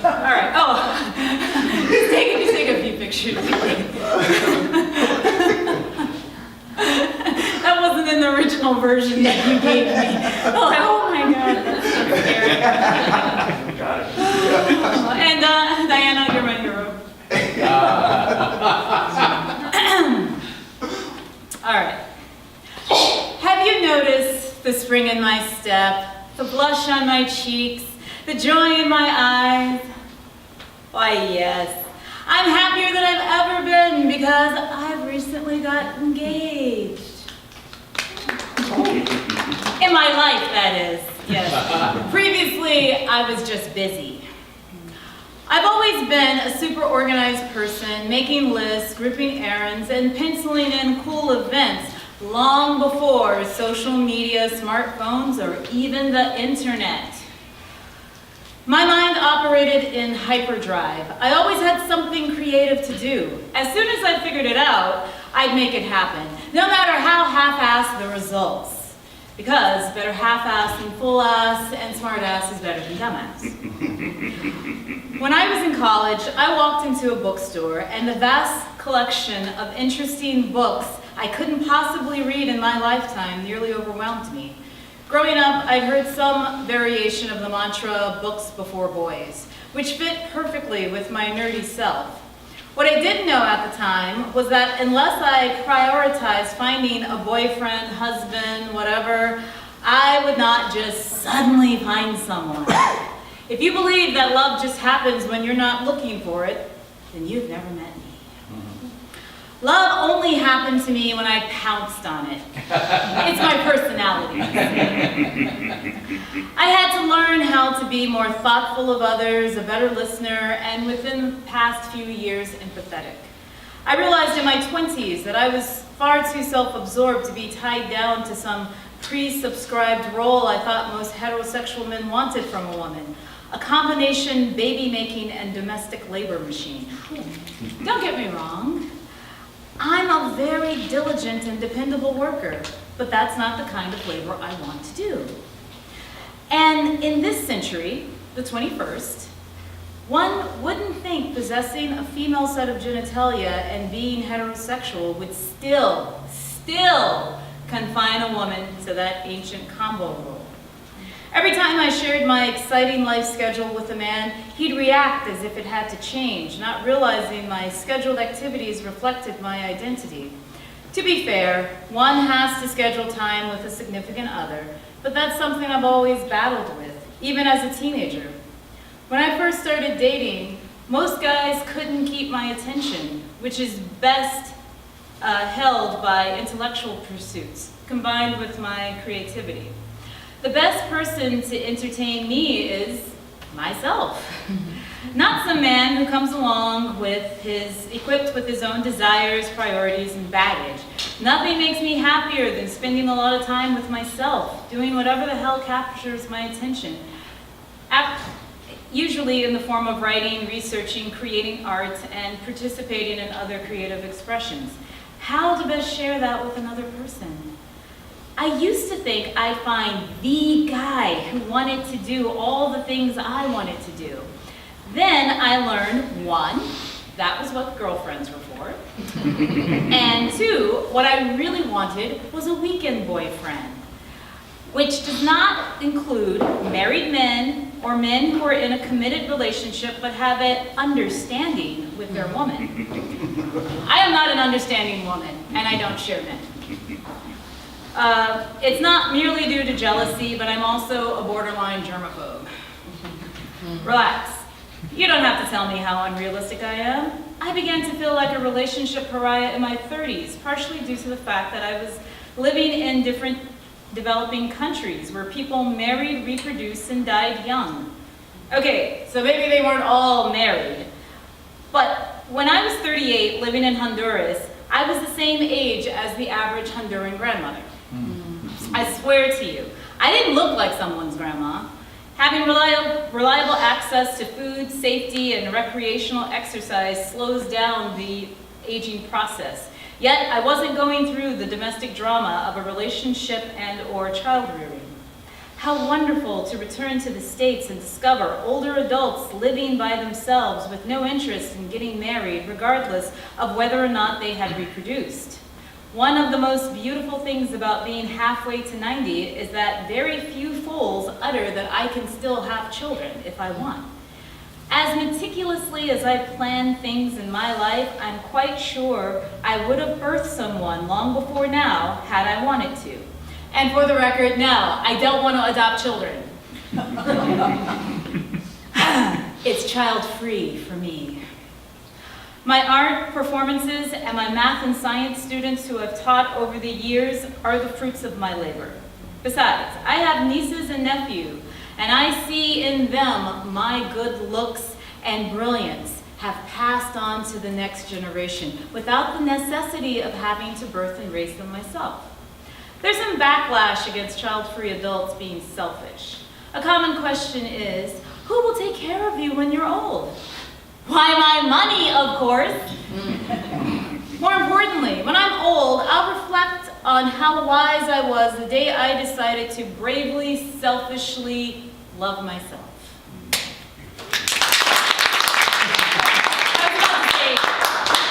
All right. Oh, just take a few pictures. That wasn't in the original version that you gave me. Oh my God, that's so scary. And Diana, you're my hero. All right. Have you noticed the spring in my step, the blush on my cheeks, the joy in my eyes? Why, yes. I'm happier than I've ever been because I've recently got engaged. In my life, that is, yes. Previously, I was just busy. I've always been a super organized person, making lists, grouping errands, and penciling in cool events long before social media, smartphones, or even the internet. My mind operated in hyperdrive. I always had something creative to do. As soon as I figured it out, I'd make it happen, no matter how half-assed the results. Because better half-ass than full-ass, and smart-ass is better than dumbass. When I was in college, I walked into a bookstore, and the vast collection of interesting books I couldn't possibly read in my lifetime nearly overwhelmed me. Growing up, I'd heard some variation of the mantra, books before boys, which fit perfectly with my nerdy self. What I didn't know at the time was that unless I prioritized finding a boyfriend, husband, whatever, I would not just suddenly find someone. If you believe that love just happens when you're not looking for it, then you've never met me. Love only happened to me when I pounced on it. It's my personality. I had to learn how to be more thoughtful of others, a better listener, and within the past few years, empathetic. I realized in my 20s that I was far too self-absorbed to be tied down to some pre-subscribed role I thought most heterosexual men wanted from a woman. A combination baby-making and domestic labor machine. Don't get me wrong. I'm a very diligent and dependable worker, but that's not the kind of labor I want to do. And in this century, the 21st, one wouldn't think possessing a female set of genitalia and being heterosexual would still confine a woman to that ancient combo role. Every time I shared my exciting life schedule with a man, he'd react as if it had to change, not realizing my scheduled activities reflected my identity. To be fair, one has to schedule time with a significant other, but that's something I've always battled with, even as a teenager. When I first started dating, most guys couldn't keep my attention, which is best held by intellectual pursuits, combined with my creativity. The best person to entertain me is myself. Not some man who comes along equipped with his own desires, priorities, and baggage. Nothing makes me happier than spending a lot of time with myself, doing whatever the hell captures my attention. Usually in the form of writing, researching, creating art, and participating in other creative expressions. How to best share that with another person? I used to think I'd find the guy who wanted to do all the things I wanted to do. Then I learned, one, that was what girlfriends were for. And two, what I really wanted was a weekend boyfriend, which does not include married men or men who are in a committed relationship but have an understanding with their woman. I am not an understanding woman, and I don't share men. It's not merely due to jealousy, but I'm also a borderline germaphobe. Relax. You don't have to tell me how unrealistic I am. I began to feel like a relationship pariah in my 30s, partially due to the fact that I was living in different developing countries where people married, reproduced, and died young. Okay, so maybe they weren't all married. But when I was 38, living in Honduras, I was the same age as the average Honduran grandmother. I swear to you, I didn't look like someone's grandma. Having reliable access to food, safety, and recreational exercise slows down the aging process. Yet, I wasn't going through the domestic drama of a relationship and/or child rearing. How wonderful to return to the States and discover older adults living by themselves with no interest in getting married, regardless of whether or not they had reproduced. One of the most beautiful things about being halfway to 90 is that very few fools utter that I can still have children if I want. As meticulously as I plan things in my life, I'm quite sure I would have birthed someone long before now had I wanted to. And for the record, no, I don't want to adopt children. It's child-free for me. My art performances and my math and science students who I've taught over the years are the fruits of my labor. Besides, I have nieces and nephews, and I see in them my good looks and brilliance have passed on to the next generation without the necessity of having to birth and raise them myself. There's some backlash against child-free adults being selfish. A common question is, who will take care of you when you're old? Why, my money, of course. More importantly, when I'm old, I'll reflect on how wise I was the day I decided to bravely, selfishly love myself. I was about to say,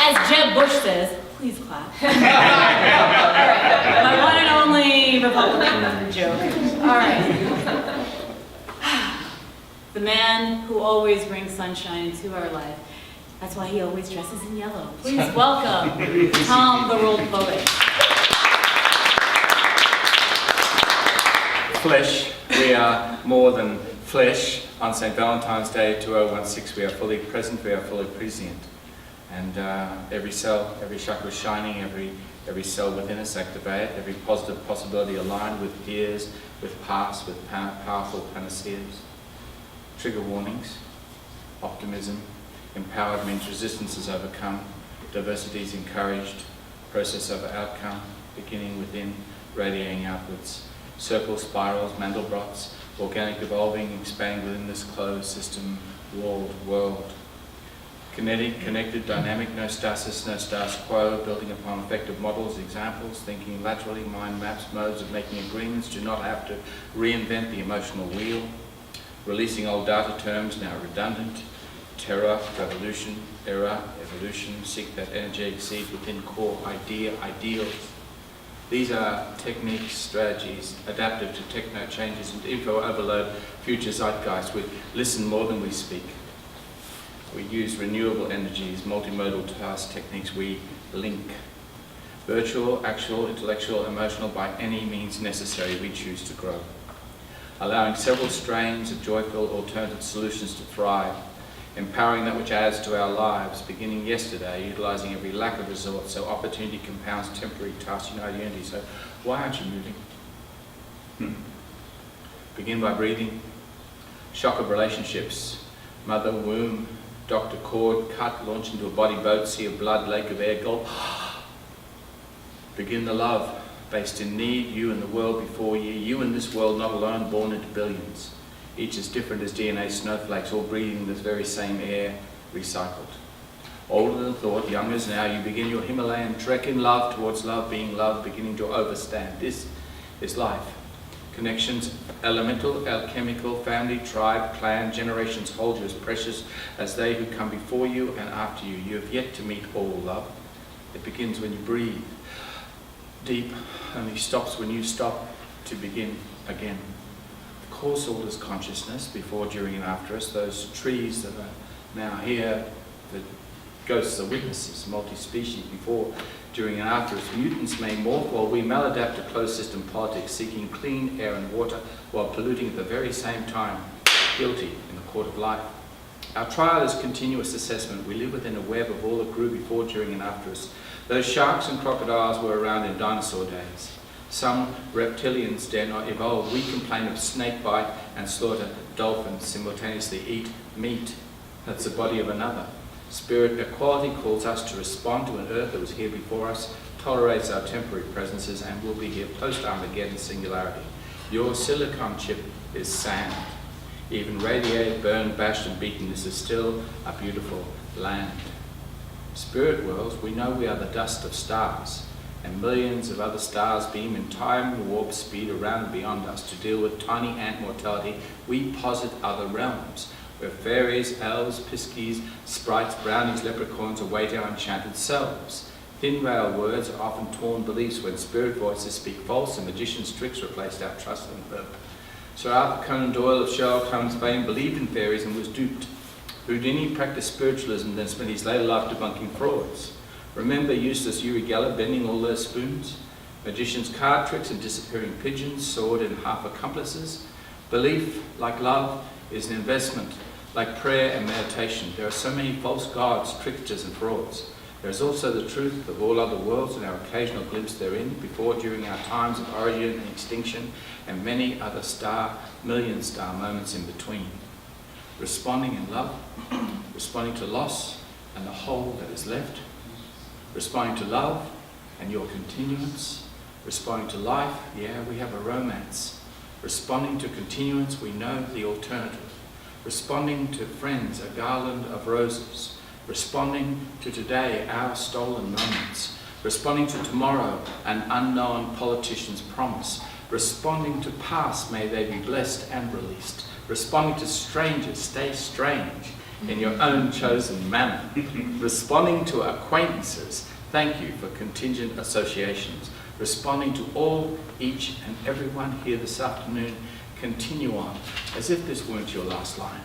as Jeb Bush says, please clap. All right, my one and only Republican joke. All right. The man who always brings sunshine into our life. That's why he always dresses in yellow. Please welcome Thom, the world poet. Flesh, we are more than flesh. On St. Valentine's Day 2016, we are fully present, we are fully prescient. And every cell, every chakra is shining, every cell within us activate, every positive possibility aligned with ears, with past, with powerful panaceas. Trigger warnings, optimism, empowered means resistance is overcome, diversity is encouraged, process over outcome, beginning within, radiating outwards. Circles, spirals, Mandelbrots, organic evolving, expanding within this closed system, walled world. Kinetic, connected, dynamic, no stasis, no status quo, building upon effective models, examples, thinking laterally, mind maps, modes of making agreements, do not have to reinvent the emotional wheel. Releasing old data terms now redundant. Terror, revolution, error, evolution, seek that energetic seed within core ideals. These are techniques, strategies, adaptive to techno changes and info overload, future zeitgeist. We listen more than we speak. We use renewable energies, multimodal task techniques, we link. Virtual, actual, intellectual, emotional, by any means necessary, we choose to grow. Allowing several strains of joyful alternative solutions to thrive, empowering that which adds to our lives, beginning yesterday, utilizing every lack of resource, so opportunity compounds temporary tasks, unite unity. So why aren't you moving? Begin by breathing. Shock of relationships, mother, womb, doctor, cord, cut, launch into a body boat, sea of blood, lake of air, gulp. Begin the love. Based in need, you and the world before you, you and this world not alone, born into billions. Each as different as DNA snowflakes, all breathing this very same air, recycled. Older than thought, young as now, you begin your Himalayan trek in love towards love, being loved, beginning to overstand. This is life. Connections, elemental, alchemical, family, tribe, clan, generations hold you as precious as they who come before you and after you. You have yet to meet all love. It begins when you breathe. Deep only stops when you stop to begin again. The course orders consciousness before, during and after us. Those trees that are now here, the ghosts are witnesses, multi-species before, during and after us. Mutants may morph while we maladapt to closed system politics, seeking clean air and water while polluting at the very same time, guilty in the court of life. Our trial is continuous assessment. We live within a web of all that grew before, during and after us. Those sharks and crocodiles were around in dinosaur days. Some reptilians dare not evolve. We complain of snake bite and slaughter. Dolphins simultaneously eat meat. That's the body of another. Spirit equality calls us to respond to an earth that was here before us, tolerates our temporary presences, and will be here post-Armageddon singularity. Your silicon chip is sand. Even radiated, burned, bashed, and beaten, this is still a beautiful land. Spirit worlds, we know we are the dust of stars. and millions of other stars beam in time warp speed around and beyond us to deal with tiny ant mortality. We posit other realms, where fairies, elves, piskies, sprites, brownies, leprechauns await our enchanted selves. Thin-rail words are often torn beliefs when spirit voices speak false and magicians' tricks replaced our trust and hope. Sir Arthur Conan Doyle of Sherlock Holmes fame believed in fairies and was duped. Houdini practiced spiritualism, then spent his later life debunking frauds. Remember Eustace Uri Geller bending all those spoons? Magicians' card tricks and disappearing pigeons, sword and half accomplices. Belief, like love, is an investment, like prayer and meditation. There are so many false gods, tricksters and frauds. There is also the truth of all other worlds and our occasional glimpse therein, before, during our times of origin and extinction, and many other million star moments in between. Responding in love, responding to loss and the hole that is left, responding to love and your continuance, responding to life, yeah, we have a romance. Responding to continuance, we know the alternative. Responding to friends, a garland of roses. Responding to today, our stolen moments. Responding to tomorrow, an unknown politician's promise. Responding to past, may they be blessed and released. Responding to strangers, stay strange in your own chosen manner. Responding to acquaintances, thank you for contingent associations. Responding to all, each and everyone here this afternoon, continue on as if this weren't your last line.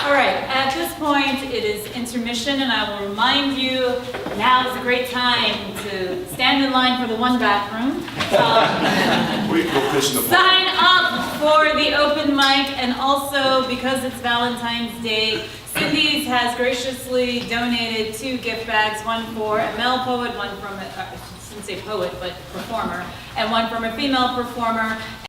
All right, at this point, it is intermission, and I will remind you, now is a great time to stand in line for the one bathroom. Sign up for the open mic, and also, because it's Valentine's Day, Cindy's has graciously donated 2 gift bags, one for a male poet, one from, I shouldn't say poet, but performer, and one from a female performer.